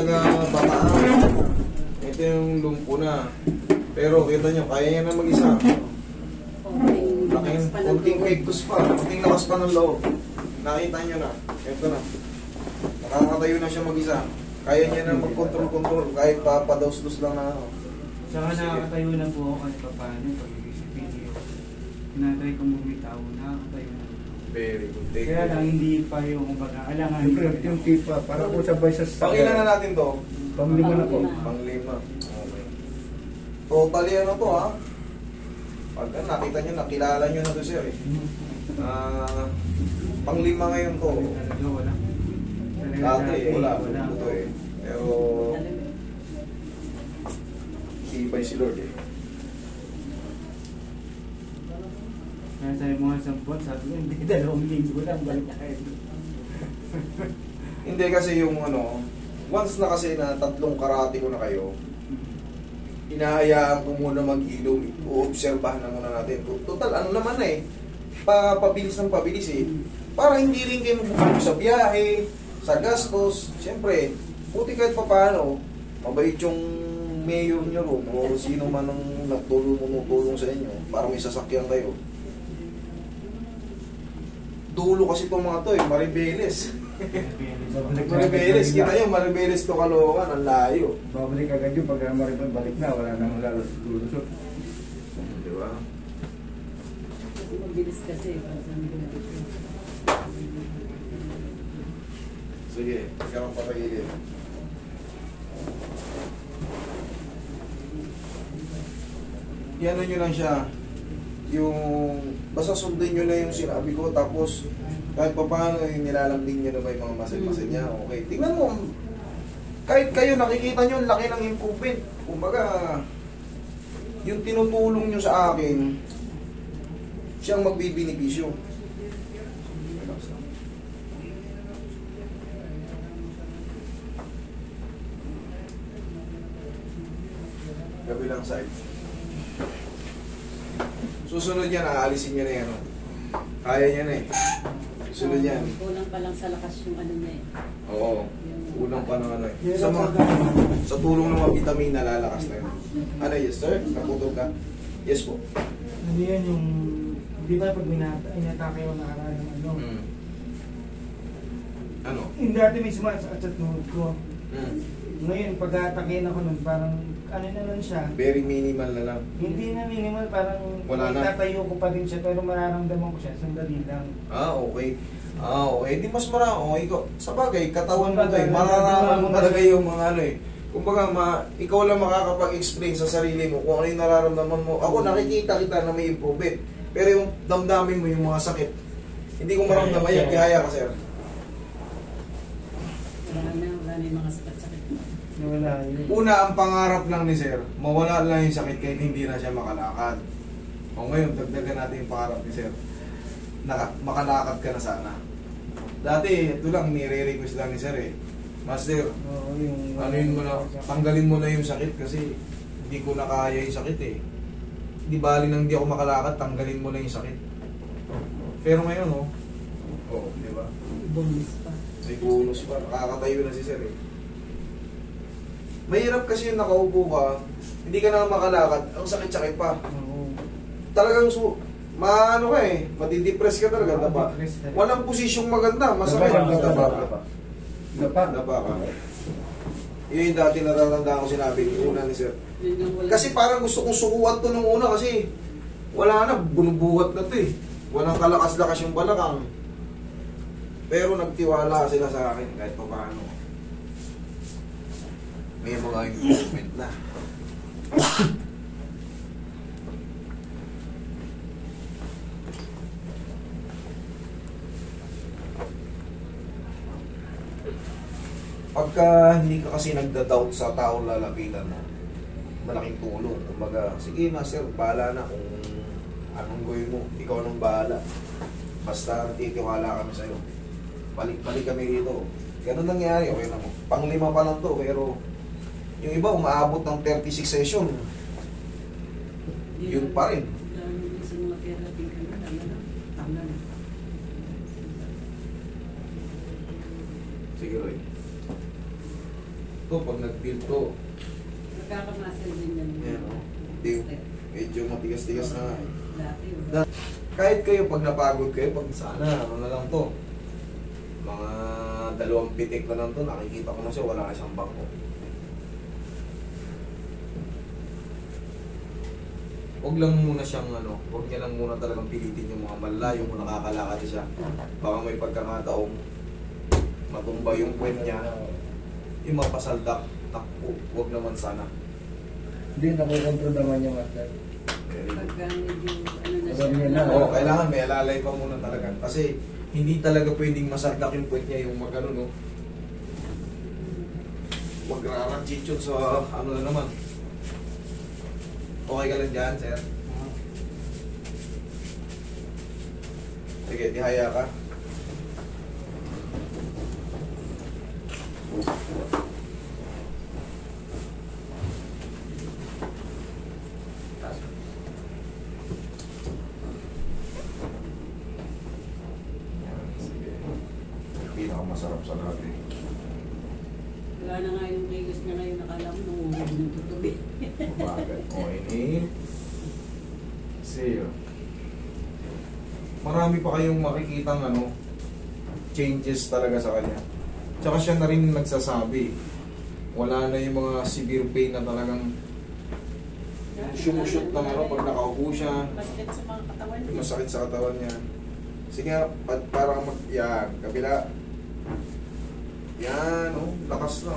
taga Bataan. Ito yung lumpo na. Pero kita nyo, kaya niya na mag-isa. Kunting pectus pa, kunting lakas pa ng loob. Nakita nyo na. Ito na. Nakakatayo na siya mag-isa. Kaya niya na mag-control-control kahit papadose-dos lang na ano. Saka nakakatayo na po ako kahit paano pag-isip video. Tinatry kong bumitaw, nakakatayo na. Very good. Kaya lang hindi pa yung kumbaga, alangan. Yung tipa, para po sabay sa... Pangilan na natin to? Panglima na po. Panglima. Okay. Totally ano to ha? Pag nakita nyo, nakilala nyo na to sir eh. Panglima ngayon to. Talaga wala. Dati wala. Ito eh. Pero ibay si Lord eh. Kaya sabi mo nga sa buwan, sabi ko, hindi, 2 linggo lang, balik na kayo. Hindi kasi yung ano, once na kasi na 3 karate ko na kayo, hinahayaan ko muna mag-ilong, uobserbahan na muna natin. Total, ano naman eh, pabilis ng pabilis eh. Para hindi rin kayo mabubulo sa biyahe, sa gastos. Siyempre, buti kahit pa paano, mabait yung mayor nyo ro, o sino man ang nagtulong sa inyo, para may sasakyan kayo. Dulo kasi itong mga to eh, Maribeles. Maribeles, kita nyo, Maribeles to Caloocan, ang layo. Babalik agad yung pag Maribel balik na, wala nang lalusot. Diba? Mabilis kasi. Sige, ikaw ang patagilin. Iano nyo lang siya, yung basta sundin nyo na yung sinabi ko, tapos kahit pa paano yung nilalambing nyo na may mga masin-masin niya, okay. Tingnan mo, kahit kayo nakikita nyo, laki ng improvement. Kumbaga, yung tinutulong nyo sa akin, siyang magbibinipisyo. Kabilang side. Susunod yan, aalisin niya na yan. Kaya niya na eh. Susunod yan. Kulang pa lang sa lakas yung ano niya eh. Oo. Unang pa ng ano eh. Sa tulong ng mga vitamina, lalakas na yun. Ano yes sir? Naputol ka? Yes po. Ano yan yung, di ba pag inatake ko nakaraan ng ano? Ano? Yung dati mismo sa tuhod ko. Ngayon, pag-atakin ako nun, parang ano na lang siya. Very minimal na lang. Hindi na minimal, parang wala na. itatayo ko pa din siya, pero mararamdaman ko siya, sandali lang. Okay. Okay. Di mas marami. Okay ko. Sa bagay, katawan mo Bagay, tayo. Mararaman mo nararamdaman talaga yung mga ano eh. Kumbaga, ikaw lang makakapag-explain sa sarili mo kung ano yung nararamdaman mo. Ako nakikita kita na may improvement. Pero yung damdamin mo yung mga sakit, hindi ko maramdaman yan. Kihaya ka sir. Wala na yung mga sakit-sakit. Wala yun. Una, ang pangarap lang ni sir, mawala lang yung sakit kahit hindi na siya makalakad. O ngayon, dagdagan natin yung pangarap ni sir. Makalakad ka na sana. Dati, ito lang, nire-request lang ni sir eh. Master, ano yun mo na, tanggalin mo na yung sakit kasi hindi ko na kaya yung sakit eh. Hindi bali nang hindi ako makalakad, tanggalin mo na yung sakit. Pero ngayon, di ba? Bonus pa. May bonus pa, nakakatayo na si sir eh. Mahirap kasi yung nakaupo ka, hindi ka na makalakad, ang sakit-sakit pa. Talagang maano ka eh, madidepress ka talaga, daba. Walang posisyong maganda, masakit. Daba ka. Yun yung dati natatanda ko sinabi ni una ni sir. Kasi parang gusto kong sukuan to nung una kasi wala na, bunubuhat na to eh. Walang kalakas-lakas yung balakang. Pero nagtiwala sila sa akin kahit pa paano. May mga improvement na. Pagka hindi ka kasi nagda-doubt sa taong lalapitan mo, malaking tulong. Kumbaga, sige master, bahala na kung anong gawin mo. Ikaw nang bahala. Basta titiwala kami sa'yo. Balik kami dito. Ganun nangyari, okay lang. Pang-5 pa lang to, pero yung iba umaabot ng 36 session. Yun pa rin. Sa mga therapy ka na, tama na. Sige, Roy. to, pag nag-feel to, Nagkakamasal din yan. yan o. Medyo matigas-tigas na nga eh. Dati. Kahit kayo, pag napagod kayo, pag sana, ano na lang to, mga 2 pitik na lang to, nakikita ko na siya, wala na siyang bangko. Huwag lang muna siyang huwag niya lang muna talagang pilitin yung mga malayo kung nakakalakad siya. Baka may pagkakataong matumba yung puwet niya, yung mapasaldak, takpo, huwag naman sana. Hindi, nakukontrol naman yung master. Pagka medyo ano na Alam niya siya. na. Oo, kailangan may alalay pa muna talaga. Kasi hindi talaga pwedeng masaldak yung puwet niya, yung magano no. Huwag rarachit yun sa ano na naman. Okay ka lang dyan, sir? Sige, dihaya ka. Yan, sige. Pinakamasarap sa lahat eh. Wala na nga yung kilos niya ngayon, nakala mo nungungod ng tutubi. Bakit? Okay, inhale. Exhale. Marami pa kayong makikitang changes talaga sa kanya. Tsaka siya na rin nagsasabi, wala na yung mga severe pain na talagang sumushoot na pag nakaupo siya, Masakit sa mga katawan niya. masakit sa katawan niya. Sige nga, parang yan, kabila. Yan, lakas na,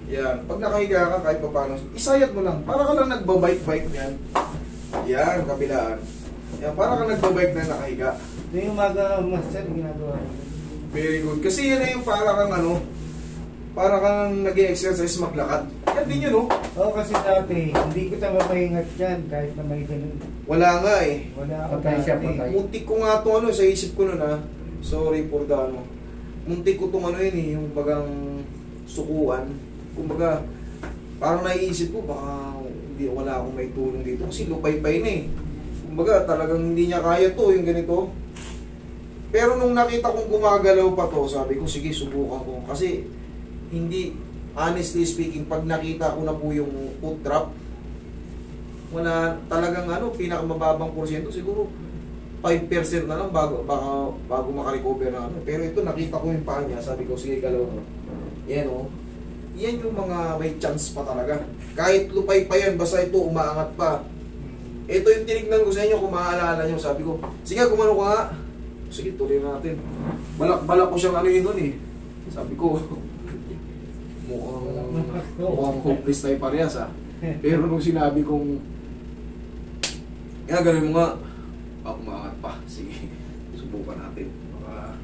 Yan, pag nakahiga ka kahit pa paano, isayat mo lang, para ka lang nagbabike-bike yan. Yan, kabilaan. Yan, para ka nagbabike na nakahiga. Ito yung umaga, master, ginagawa. Very good. Kasi yan na yung para kang para kang nag-exercise maglakad. Yan din yun, Oo, kasi dati, hindi ko tama maingat yan, kahit na may ganun. Wala nga eh. Wala ako Patay siya, dati. patay. Muntik ko nga ito sa isip ko nun sorry for the muntik ko itong yun eh, yung bagang sukuan. Kumbaga, parang naiisip ko, baka wala akong may tulong dito kasi lupay-pay na eh. Kumbaga, talagang hindi niya kaya to yung ganito. Pero nung nakita kong gumagalaw pa to, sabi ko, sige, subukan ko. Kasi, hindi, honestly speaking, pag nakita ko na po yung foot drop, wala talagang pinakamababang porsyento, siguro 5% na lang bago makarecover na Pero ito, nakita ko yung paa niya, sabi ko, sige, galaw ko. Yan yan yung mga may chance pa talaga. Kahit lupay pa yan, basta ito umaangat pa. Ito yung tinignan ko sa inyo, kung maaalala nyo, sabi ko, sige, gumano ka nga. Sige, tuloy natin. Balak ko siyang yun nun eh. Sabi ko, mukhang hopeless tayo parehas Pero nung sinabi kong, gano'n mo nga, umaangat pa. Sige, subukan natin. Baka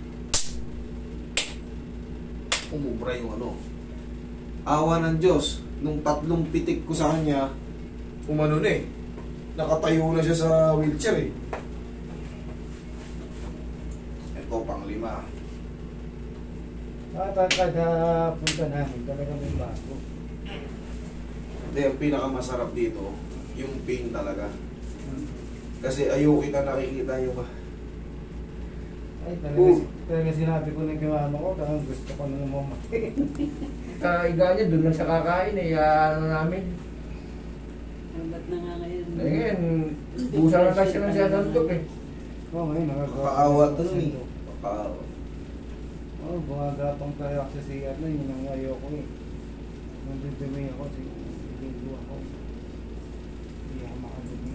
umubra yung awa ng Diyos, nung 3 pitik ko sa kanya, na eh. Nakatayo na siya sa wheelchair eh. Ito, pang-5. Kada punta namin, talaga may bago. Hindi, ang pinakamasarap dito, yung pain talaga. Kasi ayoko kita nakikita yung Ay, Oo. talaga sinabi ko na gawama ko, talagang gusto ko nang mamatay. Kaiga niya, doon lang sa kakain namin. Ba't na nga ngayon? Ngayon, busa na tayo siya ng siyasantok Oo, ngayon, nakagawa. Pakaawa to nun eh. Pakaawa. Oo, bumagapang tayo ako sa CR na, yun ang ayoko eh. Nandudumi ako, siguro ako. Hindi ako makadumi.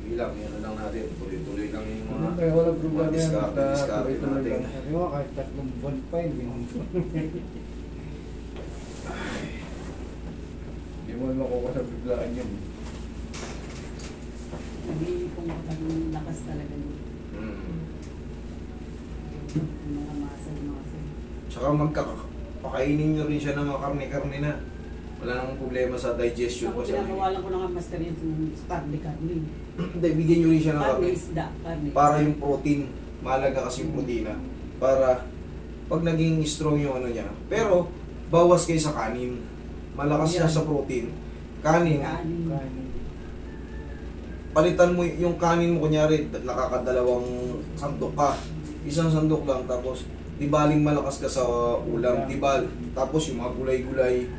Sige lang, yan na lang natin. Tuloy-tuloy lang yung mga Kaya walang problema yan. diskarte Tuloy-tuloy natin. lang. Sabi mo, kahit 3 buwan pa, hindi mo. Hindi mo makuha sa biglaan yun. Nag-iipong ko ng lakas talaga nito. Yung mga muscle. Tsaka pakainin nyo rin siya ng mga karne-karne na. Wala namang problema sa digestion Ako ko siya. pinakawalan ko na nga master yung carne. Hindi, bigyan nyo rin siya ng Carne karne. isda. Carne. Para yung protein, mahalaga kasi yung protina. Para pag naging strong yung niya. Pero, bawas kayo sa kanin. Malakas siya sa protein. Kanin, Kanin. palitan mo yung kanin mo, kunyari, nakakadalawang sandok ka. Isang sandok lang, tapos Di baling malakas ka sa ulam, di bal. Tapos yung mga gulay-gulay,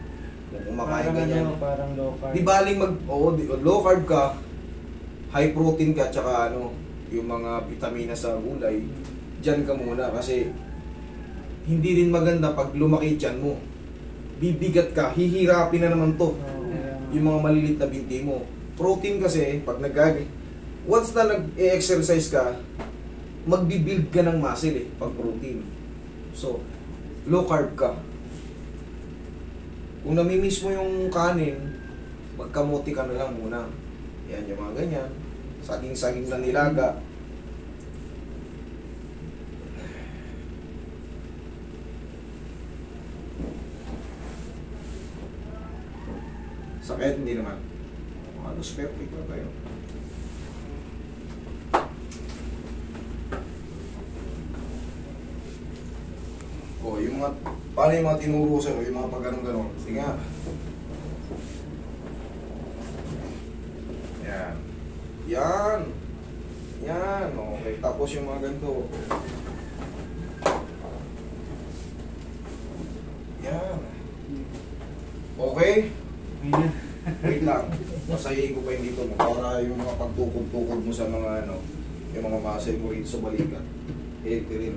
kung kumakain ka niyan. Parang low carb. Di baling low carb ka, high protein ka, tsaka yung mga vitamina sa gulay, dyan ka muna kasi hindi rin maganda pag lumaki dyan mo. Bibigat ka, hihirapin na naman to. Yung mga malilit na binti mo. Protein kasi, pag once na nag-exercise ka, magbibuild ka ng muscle pag protein. So, low carb ka. Kung namimiss mo yung kanin, magkamuti ka na lang muna. Yan yung mga ganyan. Saging-saging na nilaga. Sakit, hindi naman. Halos perfect na tayo. Yung mga, paano yung mga tinurusan, yung mga pag-ganon-ganon. Sige nga. Yan. Yan. Yan. Okay. Tapos yung mga ganito. Yan. Okay? Wait lang. Masahihin ko pa yung dito mo. Para yung mga pagtukod-tukod mo sa mga yung mga muscle mo rito sa balikat. Healthy rin.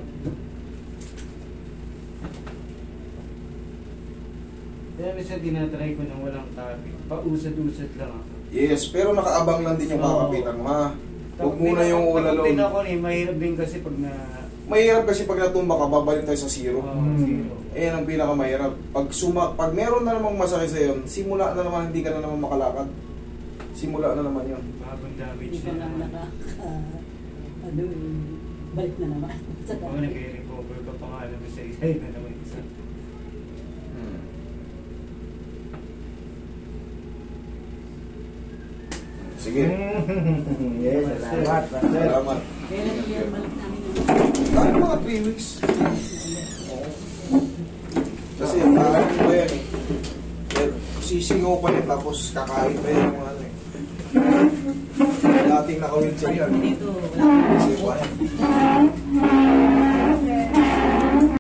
Kaya minsan tinatry ko nang walang topic. Pausad-usad lang ako. Yes, pero nakaabang lang din yung kakapitan, ma. Huwag muna yung ulalong. Din ako mahirap din kasi pag na... Mahirap kasi pag natumba ka, babalik tayo sa zero. Zero. Ayan ang pinakamahirap. Pag meron na namang masakit sa yun, simula na naman, hindi ka na naman makalakad. Simula na naman yun. Bagong damage Hindi ka na lang naman. balik na naman. Mga nag-recover ka pa nga alam mo sa isa na naman isa. Sige. Yes, salamat. Salamat. Kailan yung balik namin Tayo mga 3 weeks. Oo. Kasi parang ba yan eh. Sisingaw pa yan tapos kakain pa yan ng mga Dating naka-wheelchair yan. dito, wala Kasi pa yan.